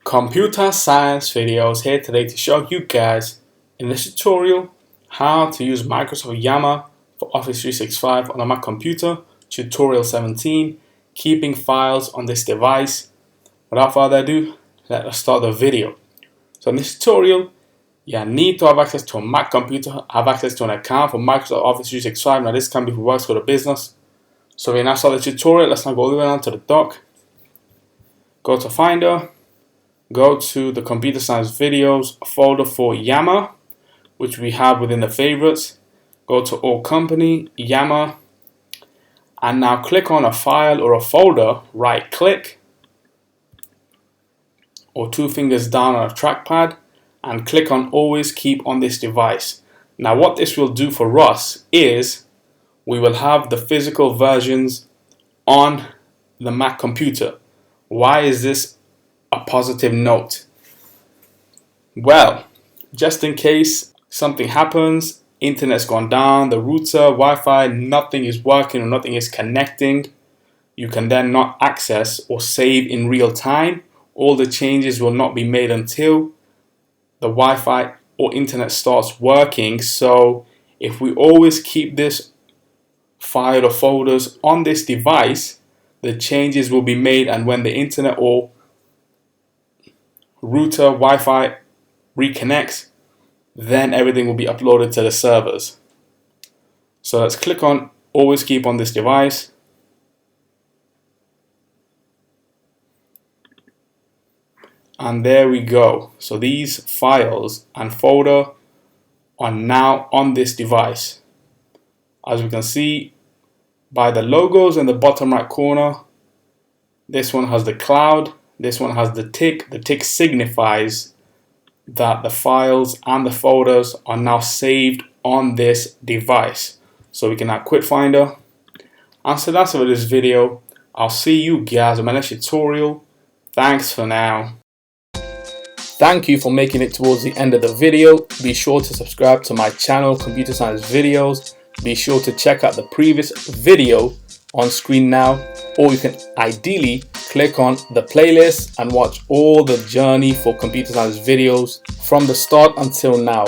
Computer science videos here today to show you guys in this tutorial how to use Microsoft Yammer for Office 365 on a Mac computer. Tutorial 17, keeping files on this device. Without further ado, let us start the video. So in this tutorial, you need to have access to a Mac computer, have access to an account for Microsoft Office 365. Now this can be for work, for the business. So we now start the tutorial. Let's now go all the way down to the dock. Go to Finder. Go to the Computer Science Videos folder for Yammer, which we have within the favorites. Go to All Company, Yammer, and now click on a file or a folder, right click, or two fingers down on a trackpad, and click on Always Keep on this device. Now what this will do for us is we will have the physical versions on the Mac computer. Why is this a positive note? Well, just in case something happens, internet's gone down, the router, Wi-Fi, nothing is working or nothing is connecting, you can then not access or save in real time. All the changes will not be made until the Wi-Fi or internet starts working. So if we always keep this file or folders on this device, the changes will be made, and when the internet or router Wi-Fi reconnects, then everything will be uploaded to the servers. So let's click on Always Keep on this device. And there we go. So these files and folder are now on this device. As we can see by the logos in the bottom right corner, this one has the cloud, this one has the tick. The tick signifies that the files and the folders are now saved on this device. So we can now quit Finder. And so that's it for this video. I'll see you guys in my next tutorial. Thanks for now. Thank you for making it towards the end of the video. Be sure to subscribe to my channel, Computer Science Videos. Be sure to check out the previous video on screen now, or you can ideally click on the playlist and watch all the journey for Computer Science videos from the start until now.